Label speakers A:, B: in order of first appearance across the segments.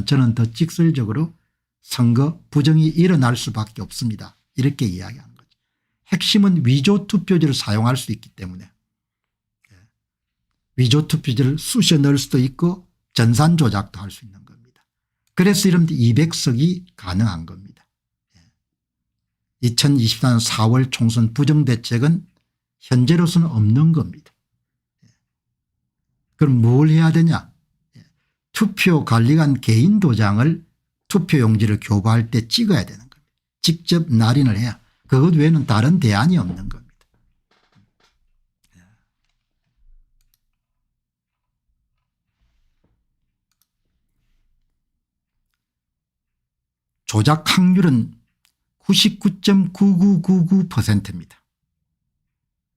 A: 된다면 저는 더 직설적으로 선거 부정이 일어날 수밖에 없습니다. 이렇게 이야기하는 거죠. 핵심은 위조 투표지를 사용할 수 있기 때문에 위조 투표지를 쑤셔 넣을 수도 있고 전산 조작도 할 수 있는 겁니다. 그래서 이런데 200석이 가능한 겁니다. 2024년 4월 총선 부정대책은 현재로서는 없는 겁니다. 그럼 뭘 해야 되냐. 투표 관리관 개인 도장을 투표용지를 교부할 때 찍어야 되는 겁니다. 직접 날인을 해야. 그것 외에는 다른 대안이 없는 겁니다. 조작 확률은 99.9999%입니다.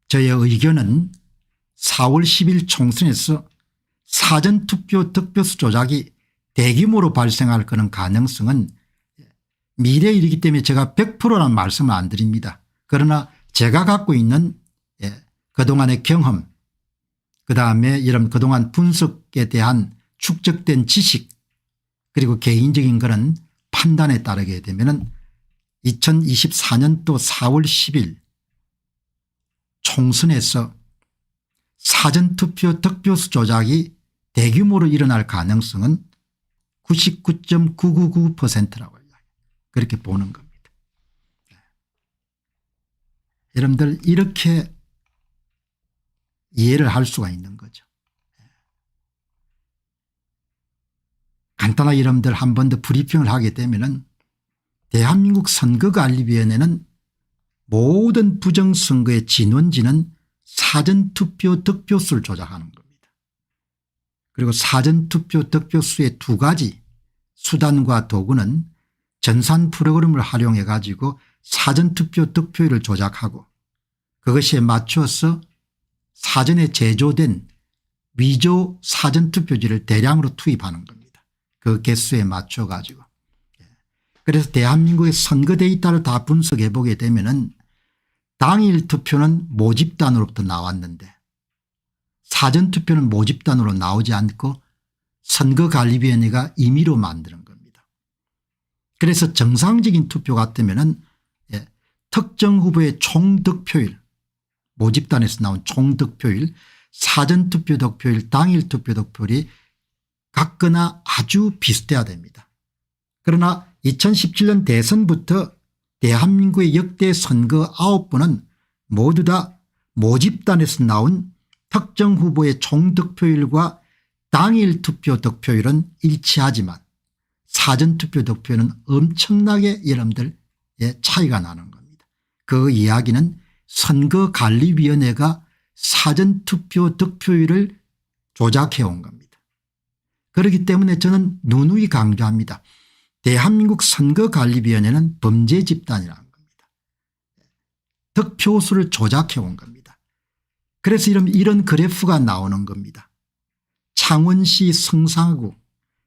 A: 저의 의견은 4월 10일 총선에서 사전투표 득표수 조작이 대규모로 발생할 그런 가능성은 미래의 일이기 때문에 제가 100%라는 말씀을 안 드립니다. 그러나 제가 갖고 있는 그동안의 경험, 그다음에 이런 그동안 분석에 대한 축적된 지식, 그리고 개인적인 그런 판단에 따르게 되면은 2024년도 4월 10일 총선에서 사전투표 득표수 조작이 대규모로 일어날 가능성은 99.999%라고 그렇게 보는 겁니다. 여러분들 이렇게 이해를 할 수가 있는 거죠. 간단하게 여러분들 한 번 더 브리핑을 하게 되면은 대한민국 선거관리위원회는 모든 부정선거의 진원지는 사전투표 득표수를 조작하는 겁니다. 그리고 사전투표 득표수의 두 가지 수단과 도구는 전산 프로그램을 활용해 가지고 사전투표 득표율을 조작하고 그것에 맞춰서 사전에 제조된 위조 사전투표지를 대량으로 투입하는 겁니다. 그 개수에 맞춰 가지고. 그래서 대한민국의 선거 데이터를 다 분석해 보게 되면은 당일 투표는 모집단으로부터 나왔는데 사전투표는 모집단으로 나오지 않고 선거관리위원회가 임의로 만드는 겁니다. 그래서 정상적인 투표 같으면은 특정 후보의 총득표율, 모집단에서 나온 총득표율, 사전투표 득표율, 당일 투표 득표율이 같거나 아주 비슷해야 됩니다. 그러나 2017년 대선부터 대한민국의 역대 선거 9번은 모두 다 모집단에서 나온 특정 후보의 총득표율과 당일 투표 득표율은 일치하지만 사전투표 득표율은 엄청나게 여러분들 차이가 나는 겁니다. 그 이야기는 선거관리위원회가 사전투표 득표율을 조작해 온 겁니다. 그렇기 때문에 저는 누누이 강조합니다. 대한민국 선거관리위원회는 범죄 집단이라는 겁니다. 득표수를 조작해 온 겁니다. 그래서 이런 그래프가 나오는 겁니다. 창원시 성산구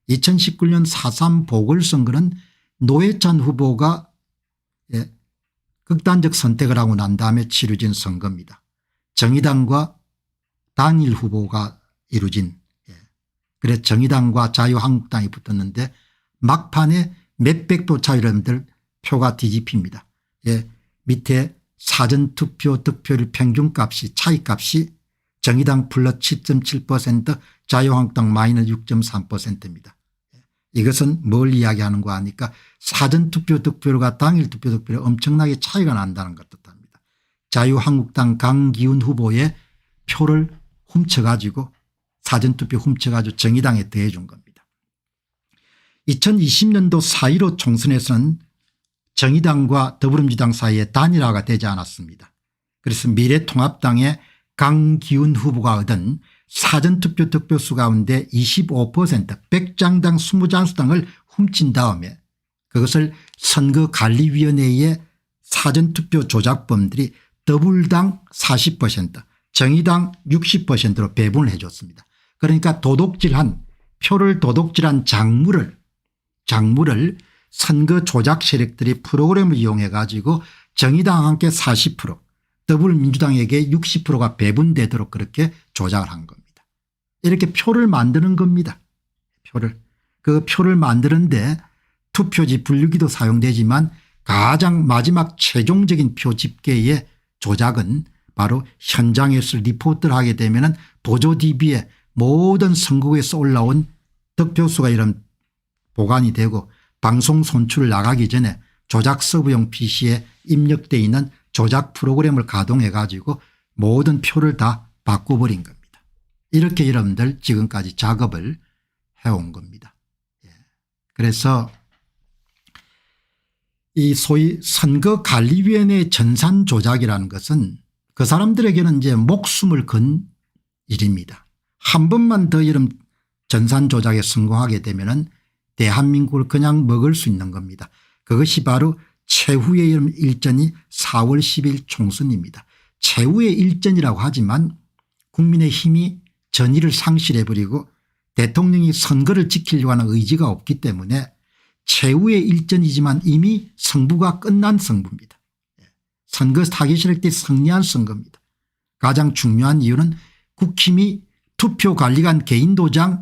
A: 2019년 4.3 보궐선거는 노회찬 후보가 극단적 선택을 하고 난 다음에 치러진 선거입니다. 정의당과 단일 후보가 이루어진, 그래서 정의당과 자유한국당이 붙었는데 막판에 몇백 표 차이로 여러분들 표가 뒤집힙니다. 밑에 사전투표 득표율 평균값이 차이값이 정의당 플러스 7.7% 자유한국당 마이너스 6.3%입니다. 이것은 뭘 이야기하는가 하니까 사전투표 득표율과 당일 투표 득표율이 엄청나게 차이가 난다는 것 뜻합니다. 자유한국당 강기훈 후보의 표를 훔쳐가지고 사전투표 훔쳐가지고 정의당에 더해준 겁니다. 2020년도 4.15 총선에서는 정의당과 더불어민주당 사이에 단일화가 되지 않았습니다. 그래서 미래통합당의 강기훈 후보가 얻은 사전투표 득표수 가운데 25% 100장당 20장수당을 훔친 다음에 그것을 선거관리위원회의 사전투표 조작범들이 더불당 40% 정의당 60%로 배분을 해 줬습니다. 그러니까 표를 도둑질한 작물을 선거 조작 세력들이 프로그램을 이용해 가지고 정의당과 함께 40% 더불어민주당에게 60%가 배분되도록 그렇게 조작을 한 겁니다. 이렇게 표를 만드는 겁니다. 표를. 그 표를 만드는데 투표지 분류기도 사용되지만 가장 마지막 최종적인 표 집계의 조작은 바로 현장에서 리포트를 하게 되면 보조 DB에 모든 선거구에서 올라온 득표수가 이런 보관이 되고 방송 손출 나가기 전에 조작 서브용 PC에 입력되어 있는 조작 프로그램을 가동해 가지고 모든 표를 다 바꿔버린 겁니다. 이렇게 여러분들 지금까지 작업을 해온 겁니다. 그래서 이 소위 선거관리위원회의 전산 조작이라는 것은 그 사람들에게는 이제 목숨을 건 일입니다. 한 번만 더 이런 전산 조작에 성공하게 되면은 대한민국을 그냥 먹을 수 있는 겁니다. 그것이 바로 최후의 일전이 4월 10일 총선입니다. 최후의 일전이라고 하지만 국민의힘이 전의를 상실해버리고 대통령이 선거를 지키려고 하는 의지가 없기 때문에 최후의 일전이지만 이미 승부가 끝난 승부입니다. 선거 타기 시작 때 승리한 선거입니다. 가장 중요한 이유는 국힘이 투표관리관 개인도장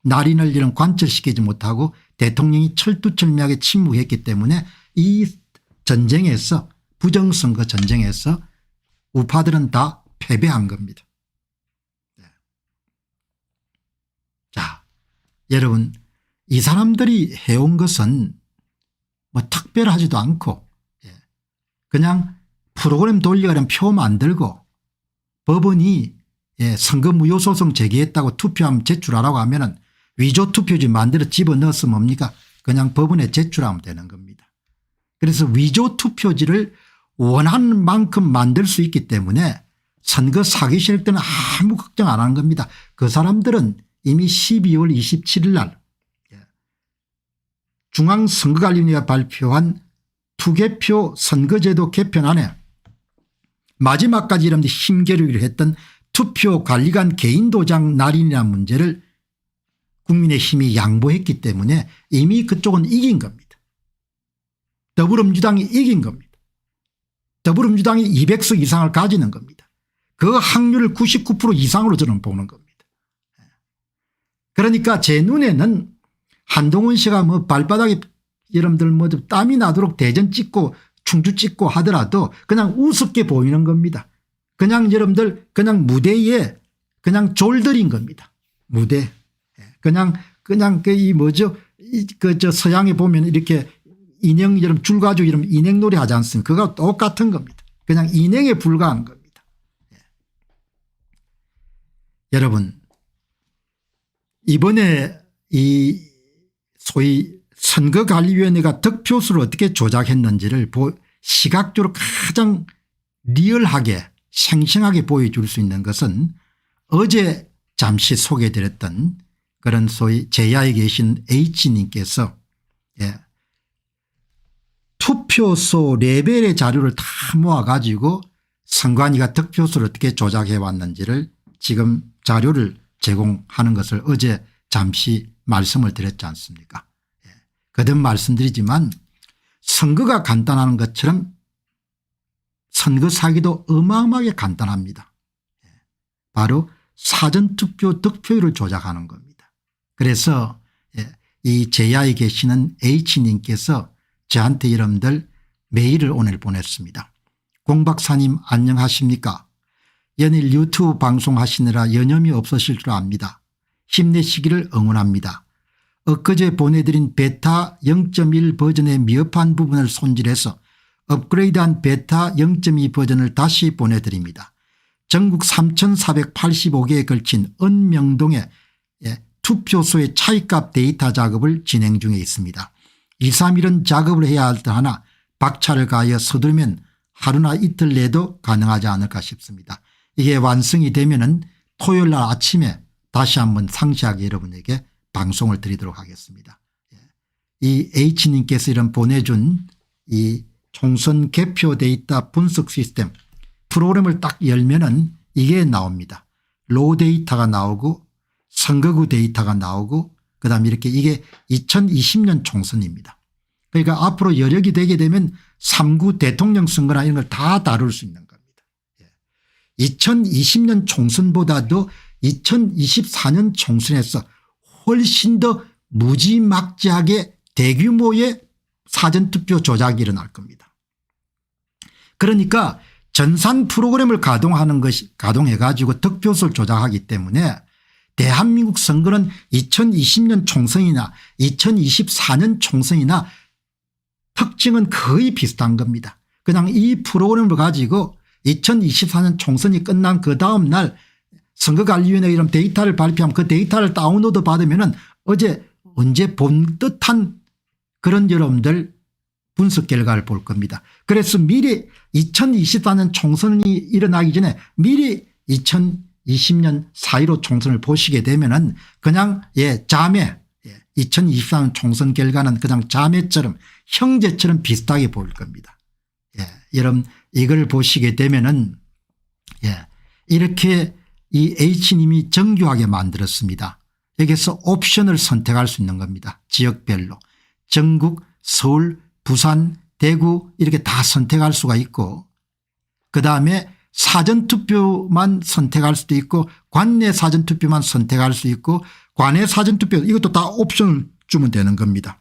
A: 날인을 이런 관철시키지 못하고 대통령이 철두철미하게 침묵했기 때문에 이 전쟁에서 부정선거 전쟁에서 우파들은 다 패배한 겁니다. 자, 여러분 이 사람들이 해온 것은 뭐 특별하지도 않고 그냥 프로그램 돌리가는 표 만들고 법원이 선거 무효소송 제기했다고 투표하면 제출하라고 하면은 위조 투표지 만들어 집어넣어서 뭡니까 그냥 법원에 제출하면 되는 겁니다. 그래서 위조 투표지를 원하는 만큼 만들 수 있기 때문에 선거 사기 세력 때는 아무 걱정 안 하는 겁니다. 그 사람들은 이미 12월 27일 날 중앙선거관리위원회가 발표한 투개표 선거제도 개편안에 마지막까지 이런 힘겨루기를 했던 투표관리관 개인도장 날인이라는 문제를 국민의힘이 양보했기 때문에 이미 그쪽은 이긴 겁니다. 더불어민주당이 이긴 겁니다. 더불어민주당이 200석 이상을 가지는 겁니다. 그 확률을 99% 이상으로 저는 보는 겁니다. 그러니까 제 눈에는 한동훈 씨가 뭐 발바닥에 여러분들 뭐 땀이 나도록 대전 찍고 충주 찍고 하더라도 그냥 우습게 보이는 겁니다. 그냥 여러분들 그냥 무대에 그냥 졸들인 겁니다. 무대. 그냥 그 뭐죠? 저 서양에 보면 이렇게 인형 여러분 줄 가지고 이런 인형 놀이 하지 않습니까? 그거 똑같은 겁니다. 그냥 인형에 불과한 겁니다. 여러분 이번에 이 소위 선거관리위원회가 득표수를 어떻게 조작했는지를 시각적으로 가장 리얼하게 생생하게 보여줄 수 있는 것은 어제 잠시 소개해드렸던 그런 소위 제야에 계신 H님께서 투표소 레벨의 자료를 다 모아가지고 선관위가 득표수를 어떻게 조작해 왔는지를 지금 자료를 제공하는 것을 어제 잠시 말씀을 드렸지 않습니까? 거듭 말씀드리지만 선거가 간단한 것처럼 선거 사기도 어마어마하게 간단합니다. 바로 사전투표 득표율을 조작하는 겁니다. 그래서 이 제야에 계시는 H님께서 저한테 여러분들 메일을 오늘 보냈습니다. 공 박사님 안녕하십니까? 연일 유튜브 방송하시느라 여념이 없으실 줄 압니다. 힘내시기를 응원합니다. 엊그제 보내드린 베타 0.1 버전의 미흡한 부분을 손질해서 업그레이드한 베타 0.2 버전을 다시 보내드립니다. 전국 3,485개에 걸친 은명동의 투표소의 차이값 데이터 작업을 진행 중에 있습니다. 2, 3일은 작업을 해야 할 듯 하나 박차를 가하여 서두르면 하루나 이틀 내도 가능하지 않을까 싶습니다. 이게 완성이 되면은 토요일 날 아침에 다시 한번 상세하게 여러분에게 방송을 드리도록 하겠습니다. 이 H님께서 이런 보내준 이 총선 개표 데이터 분석 시스템 프로그램을 딱 열면은 이게 나옵니다. 로 데이터가 나오고 선거구 데이터가 나오고 그다음에 이렇게 이게 2020년 총선입니다. 그러니까 앞으로 여력이 되게 되면 3구 대통령 선거나 이런 걸 다 다룰 수 있는 겁니다. 2020년 총선보다도 2024년 총선에서 훨씬 더 무지막지하게 대규모의 사전투표 조작이 일어날 겁니다. 그러니까 전산 프로그램을 가동해 가지고 득표수를 조작하기 때문에 대한민국 선거는 2020년 총선이나 2024년 총선이나 특징은 거의 비슷한 겁니다. 그냥 이 프로그램을 가지고 2024년 총선이 끝난 그 다음 날 선거관리위원회 이런 데이터를 발표하면 그 데이터를 다운로드 받으면 어제 언제 본 듯한 그런 여러분들 분석 결과를 볼 겁니다. 그래서 미리 2024년 총선이 일어나기 전에 미리 2020년 4.15 총선을 보시게 되면은 그냥 자매 2024년 총선 결과는 그냥 자매처럼 형제처럼 비슷하게 보일 겁니다. 여러분 이걸 보시게 되면은 이렇게 이 H님이 정교하게 만들었습니다. 여기서 옵션을 선택할 수 있는 겁니다. 지역별로 전국 서울 부산 대구 이렇게 다 선택할 수가 있고 그다음에 사전투표만 선택할 수도 있고 관내 사전투표만 선택할 수 있고 관내 사전투표 이것도 다 옵션을 주면 되는 겁니다.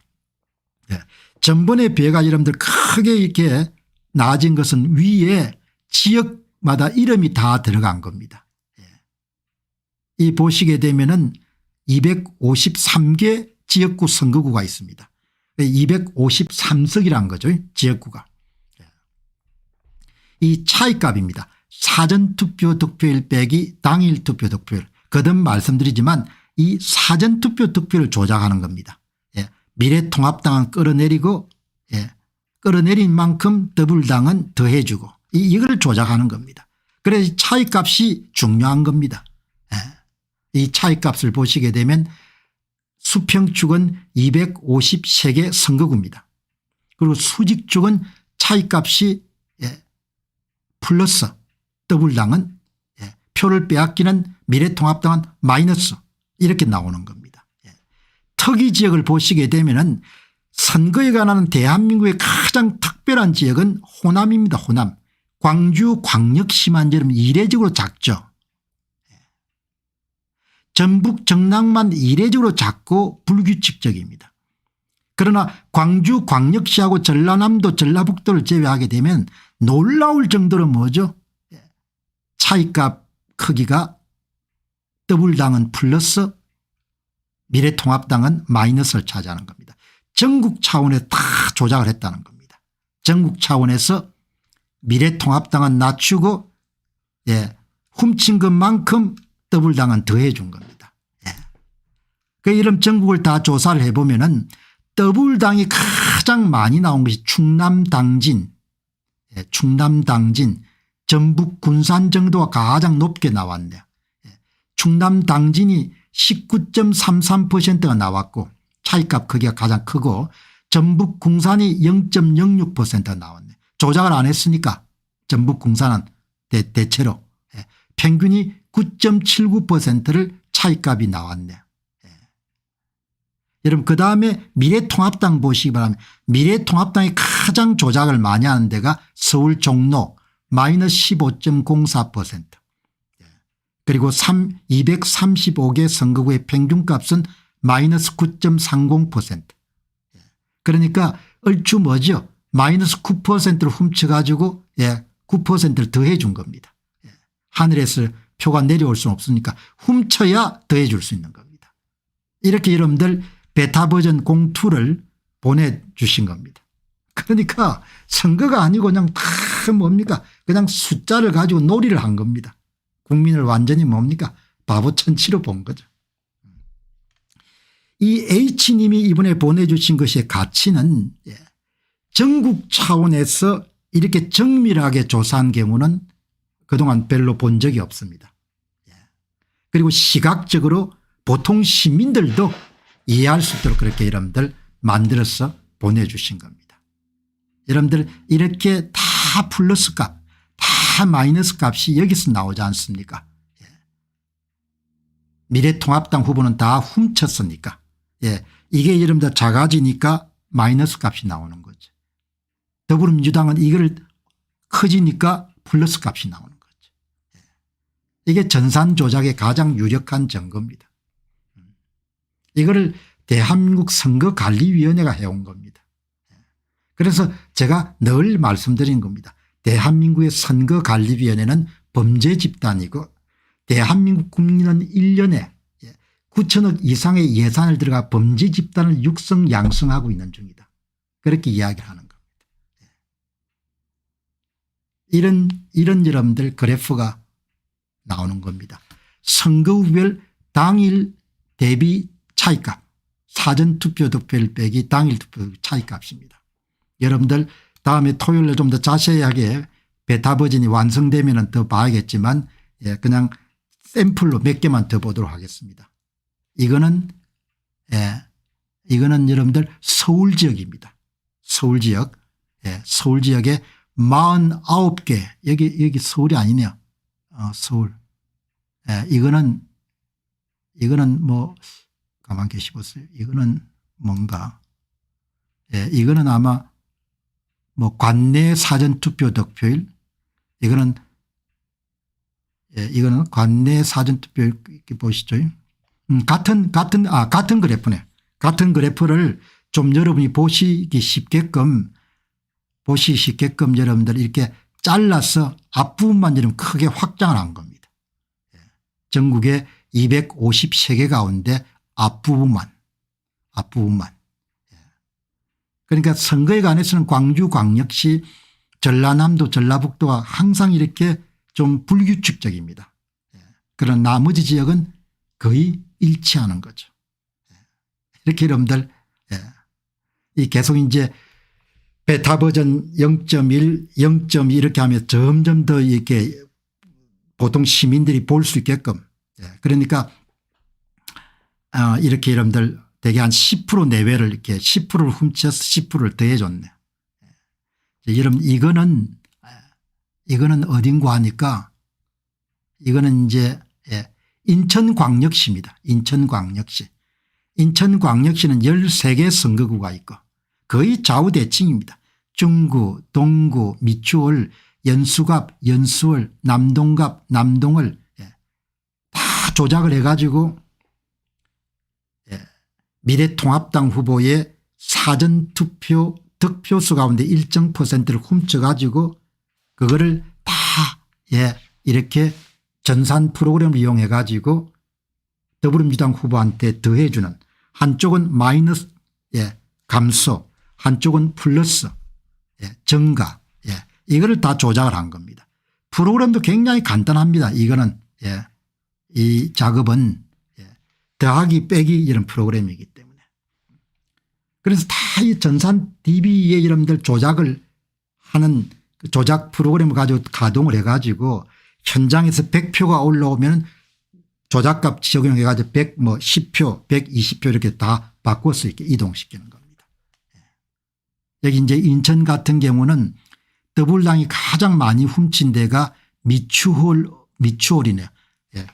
A: 전번에 비해가 여러분들 크게 이렇게 나아진 것은 위에 지역마다 이름이 다 들어간 겁니다. 이 보시게 되면은 253개 지역구 선거구가 있습니다. 253석이라는 거죠. 지역구가. 이 차이값입니다. 사전투표 득표율 빼기 당일 투표 득표율. 거듭 말씀드리지만 이 사전투표 득표율을 조작하는 겁니다. 미래통합당은 끌어내리고 끌어내린 만큼 더불당은 더해주고 이걸 조작하는 겁니다. 그래서 차이값이 중요한 겁니다. 이 차이값을 보시게 되면 수평축은 253개 선거구입니다. 그리고 수직축은 차이값이 플러스 더불당은 표를 빼앗기는 미래통합당은 마이너스 이렇게 나오는 겁니다. 특이 지역을 보시게 되면은 선거에 관한 대한민국의 가장 특별한 지역은 호남입니다. 호남. 광주 광역시만 이례적으로 작죠. 전북 정남만 이례적으로 작고 불규칙적입니다. 그러나 광주 광역시하고 전라남도 전라북도를 제외하게 되면 놀라울 정도로 뭐죠? 차이값 크기가 더불당은 플러스 미래통합당은 마이너스를 차지하는 겁니다. 전국 차원에서 다 조작을 했다는 겁니다. 전국 차원에서 미래통합당은 낮추고 훔친 것만큼 더불당은 더해 준 겁니다. 이런 전국을 다 조사를 해보면은 더불당이 가장 많이 나온 것이 충남당진 전북 군산 정도가 가장 높게 나왔네요. 충남당진이 19.33%가 나왔고 차이값 크기가 가장 크고 전북 군산이 0.06%가 나왔네요. 조작을 안 했으니까 전북 군산은 대체로 평균이 9.79%를 차이값이 나왔네요. 여러분 그다음에 미래통합당 보시기 바랍니다. 미래통합당이 가장 조작을 많이 하는 데가 서울 종로 마이너스 15.04% 그리고 235개 선거구의 평균값은 마이너스 9.30% 그러니까 얼추 뭐죠? 마이너스 9%를 훔쳐가지고 9%를 더해 준 겁니다. 하늘에서 표가 내려올 수는 없으니까 훔쳐야 더해 줄 수 있는 겁니다. 이렇게 여러분들 베타 버전 공투를 보내주신 겁니다. 그러니까 선거가 아니고 그냥 다 뭡니까 그냥 숫자를 가지고 놀이를 한 겁니다. 국민을 완전히 뭡니까 바보천치로 본 거죠. 이 H님이 이번에 보내주신 것의 가치는 전국 차원에서 이렇게 정밀하게 조사한 경우는 그동안 별로 본 적이 없습니다. 그리고 시각적으로 보통 시민들도 이해할 수 있도록 그렇게 여러분들 만들어서 보내주신 겁니다. 여러분들 이렇게 다 플러스 값 다 마이너스 값이 여기서 나오지 않습니까? 미래통합당 후보는 다 훔쳤으니까 이게 여러분들 작아지니까 마이너스 값이 나오는 거죠. 더불어민주당은 이걸 커지니까 플러스 값이 나오는 거죠. 이게 전산 조작의 가장 유력한 증거입니다. 이거를 대한민국 선거관리위원회가 해온 겁니다. 그래서 제가 늘 말씀드린 겁니다. 대한민국의 선거관리위원회는 범죄 집단이고 대한민국 국민은 1년에 9천억 이상의 예산을 들어가 범죄 집단을 육성 양성하고 있는 중이다. 그렇게 이야기를 하는 겁니다. 이런 여러분들 그래프가 나오는 겁니다. 선거 후별 당일 대비 차이값, 사전투표 득표율 빼기 당일 투표 차이값입니다. 여러분들 다음에 토요일에 좀 더 자세하게 베타 버전이 완성되면 더 봐야겠지만 그냥 샘플로 몇 개만 더 보도록 하겠습니다. 이거는 여러분들 서울 지역입니다. 서울 지역. 서울 지역에 49개 여기 서울이 아니네요. 서울. 이거는 뭐 가만 계시보세요. 이거는 뭔가 이거는 아마 뭐 관내 사전투표 득표율 이거는 관내 사전투표율 이렇게 보시죠. 같은 그래프네. 같은 그래프를 좀 여러분이 보시기 쉽게끔 여러분들 이렇게 잘라서 앞부분만 좀 크게 확장을 한 겁니다. 전국에 253개 가운데 앞부분만. 그러니까 선거에 관해서는 광주광역시 전라남도 전라북도가 항상 이렇게 좀 불규칙적입니다. 그런 나머지 지역은 거의 일치하는 거죠. 이렇게 여러분들 이 계속 이제 베타 버전 0.1, 0.2 이렇게 하면 점점 더 이렇게 보통 시민들이 볼 수 있게끔 그러니까 이렇게 여러분들 대개 한 10% 내외를 이렇게 10%를 훔쳐서 10%를 더해 줬네. 여러분 이거는 어딘가 하니까 이거는 이제 인천광역시입니다. 인천광역시. 인천광역시는 13개 선거구가 있고 거의 좌우대칭입니다. 중구, 동구, 미추홀, 연수갑, 연수월, 남동갑, 남동을 다 조작을 해가지고 미래통합당 후보의 사전투표 득표수 가운데 일정 퍼센트를 훔쳐가지고 그거를 다 이렇게 전산 프로그램을 이용해 가지고 더불어민주당 후보한테 더해주는 한쪽은 마이너스 감소 한쪽은 플러스 증가 이거를 다 조작을 한 겁니다. 프로그램도 굉장히 간단합니다. 이거는 이 작업은 더하기 빼기 이런 프로그램이기 때문에 그래서 다 이 전산 DB에 여러분들 조작을 하는 그 조작 프로그램을 가지고 가동을 해 가지고 현장에서 100표가 올라오면 조작값 적용해 가지고 100 뭐 10표 120표 이렇게 다 바꿔서 이렇게 이동시키는 겁니다. 여기 이제 인천 같은 경우는 더불당이 가장 많이 훔친 데가 미추홀이네요.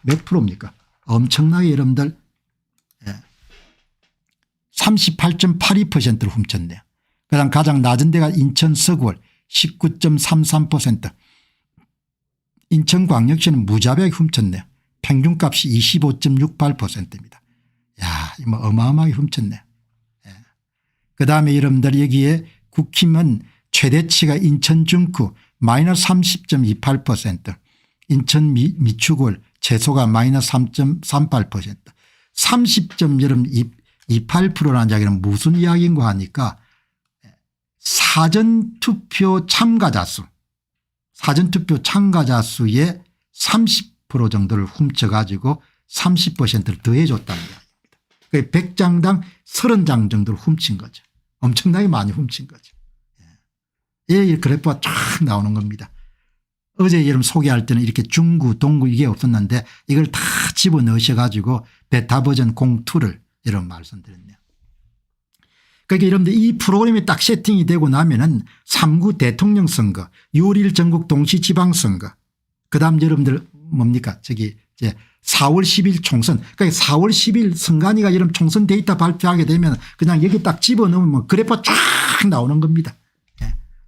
A: 몇 프로입니까? 엄청나게 여러분들 38.82%를 훔쳤네요. 그다음 가장 낮은 데가 인천 서구월 19.33%. 인천광역시는 무자비하게 훔쳤네요. 평균값이 25.68%입니다. 야, 뭐 어마어마하게 훔쳤네요. 그다음에 여러분들 여기에 국힘은 최대치가 인천 중구 마이너스 30.28%, 인천 미추골 최소가 마이너스 3.38%, 30.28%라는 이야기는 무슨 이야기인가 하니까 사전투표 참가자 수의 30% 정도를 훔쳐가지고 30%를 더해줬다는 이야기입니다. 그러니까 100장당 30장 정도를 훔친 거죠. 엄청나게 많이 훔친 거죠. 이 그래프가 쫙 나오는 겁니다. 어제 여러분 소개할 때는 이렇게 중구 동구 이게 없었는데 이걸 다 집어넣으셔가지고 베타 버전 02를 여러분 말씀드렸네요. 그러니까 여러분들 이 프로그램이 딱 세팅이 되고 나면은 3구 대통령 선거 6일 전국 동시 지방선거 그다음 여러분들 뭡니까 저기 이제 4월 10일 총선 그러니까 4월 10일 선관위가 여러분 총선 데이터 발표하게 되면 그냥 여기 딱 집어넣으면 그래프가 쫙 나오는 겁니다.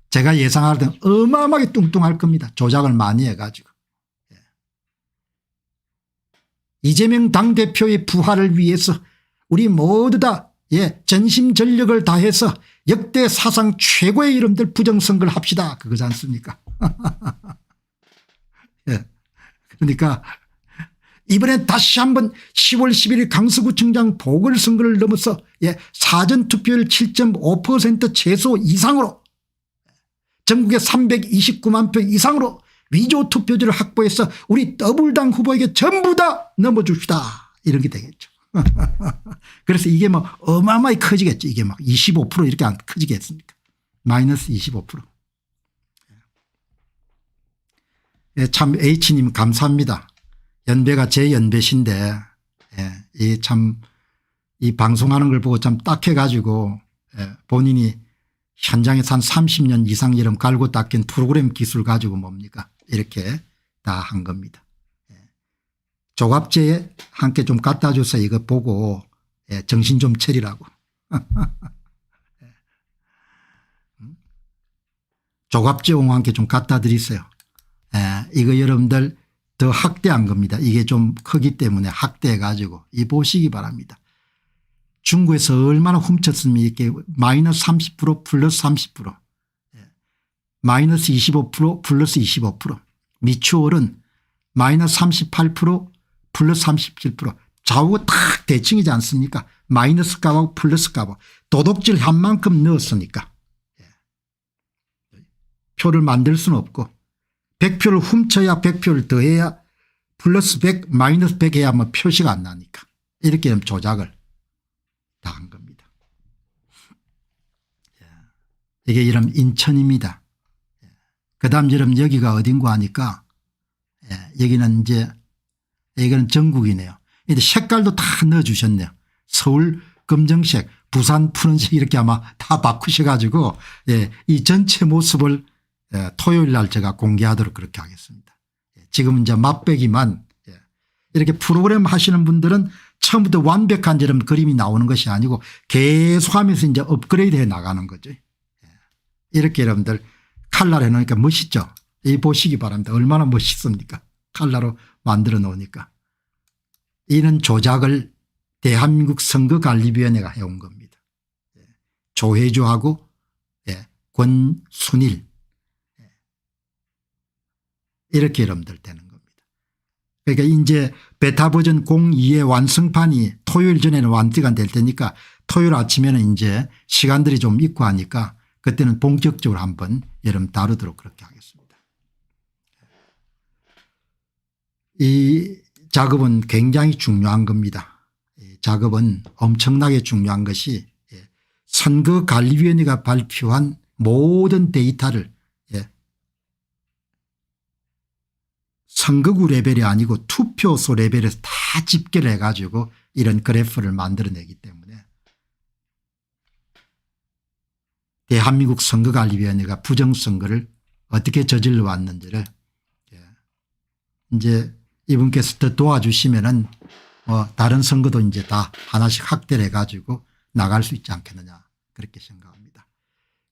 A: 제가 예상할 때는 어마어마하게 뚱뚱할 겁니다. 조작을 많이 해가지고. 이재명 당대표의 부활을 위해서 우리 모두 다 예, 전심전력을 다해서 역대 사상 최고의 이름들 부정선거를 합시다. 그거지 않습니까? 예. 그러니까 이번엔 다시 한번 10월 11일 강서구청장 보궐선거를 넘어서 예, 사전투표율 7.5% 최소 이상으로 전국에 329만 표 이상으로 위조투표지를 확보해서 우리 더불당 후보에게 전부 다 넘어줍시다. 이런 게 되겠죠. 그래서 이게 뭐 어마어마하게 커지겠죠. 이게 막 25% 이렇게 안 커지겠습니까? 마이너스 25%. 예, 참 H님 감사합니다. 연배가 제 연배신데 예, 이 방송하는 걸 보고 참 딱해가지고 예, 본인이 현장에서 한 30년 이상 이름 갈고 닦인 프로그램 기술 가지고 뭡니까 이렇게 다 한 겁니다. 예. 조갑제에 함께 좀 갖다 줘서 이거 보고 예, 정신 좀 차리라고. 조갑제 옹 함께 좀 갖다 드리세요. 예, 이거 여러분들 더 확대한 겁니다. 이게 좀 크기 때문에 확대해 가지고 이 보시기 바랍니다. 중국에서 얼마나 훔쳤으면 이렇게 마이너스 30% 플러스 30% 마이너스 25% 플러스 25% 미추홀은 마이너스 38% 플러스 37% 좌우가 딱 대칭이지 않습니까? 마이너스 값하고 플러스 값하고 도둑질 한 만큼 넣었으니까 표를 만들 수는 없고 100표를 훔쳐야 100표를 더해야 플러스 100 마이너스 100 해야 뭐 표시가 안 나니까 이렇게 하면 조작을 다 한 겁니다. 이게 이름 인천입니다. 그다음 여러분 여기가 어딘고 하니까 여기는 이제 이거는 전국이네요. 근데 색깔도 다 넣어주셨네요. 서울 검정색 부산 푸른색 이렇게 아마 다 바꾸셔가지고 이 전체 모습을 토요일 날 제가 공개하도록 그렇게 하겠습니다. 지금 이제 맛배기만 이렇게 프로그램 하시는 분들은 처음부터 완벽한 여러분 그림이 나오는 것이 아니고 계속하면서 이제 업그레이드 해 나가는 거죠. 이렇게 여러분들 칼라로 해놓으니까 멋있죠. 이 보시기 바랍니다. 얼마나 멋있습니까? 칼라로 만들어 놓으니까. 이는 조작을 대한민국 선거관리위원회가 해온 겁니다. 조혜주하고 권순일 이렇게 여러분들 되는 겁니다. 그러니까 이제 베타 버전 02의 완성판이 토요일 전에는 완성이 될 테니까 토요일 아침에는 이제 시간들이 좀 있고 하니까 그때는 본격적으로 한번 여러분 다루도록 그렇게 하겠습니다. 이 작업은 굉장히 중요한 겁니다. 이 작업은 엄청나게 중요한 것이 선거관리위원회가 발표한 모든 데이터를 선거구 레벨이 아니고 투표소 레벨에서 다 집계를 해가지고 이런 그래프를 만들어내기 때문에 대한민국 선거관리위원회가 부정선거를 어떻게 저질러 왔는지를 이제 이분께서 더 도와주시면은 다른 선거도 이제 다 하나씩 확대를 해가지고 나갈 수 있지 않겠느냐 그렇게 생각합니다.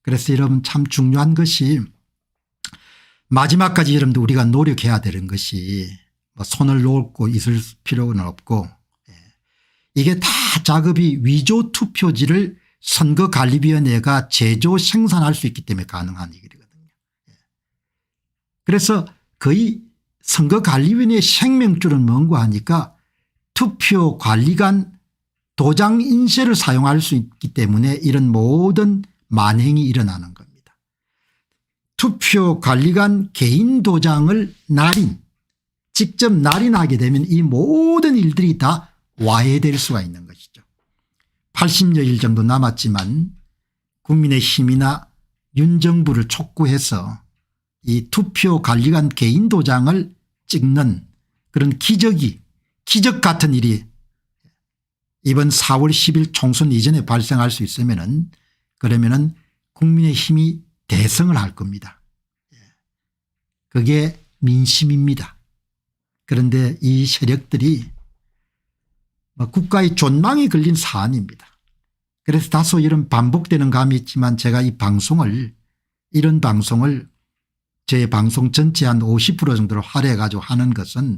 A: 그래서 여러분 참 중요한 것이 마지막까지 여러분들 우리가 노력해야 되는 것이 뭐 손을 놓고 있을 필요는 없고 이게 다 작업이 위조 투표지를 선거관리위원회가 제조 생산할 수 있기 때문에 가능한 일이거든요. 그래서 거의 선거관리위원회의 생명줄은 뭔가 하니까 투표관리관 도장 인쇄를 사용할 수 있기 때문에 이런 모든 만행이 일어나는 겁니다. 투표관리관 개인 도장을 직접 날인하게 되면 이 모든 일들이 다 와해될 수가 있는 것이죠. 80여일 정도 남았지만 국민의힘이나 윤 정부를 촉구해서 이 투표관리관 개인 도장을 찍는 그런 기적 같은 일이 이번 4월 10일 총선 이전에 발생할 수 있으면은 그러면은 국민의힘이 대성을 할 겁니다. 그게 민심입니다. 그런데 이 세력들이 국가의 존망이 걸린 사안입니다. 그래서 다소 이런 반복되는 감이 있지만 제가 이런 방송을 제 방송 전체 한 50% 정도로 할애해 가지고 하는 것은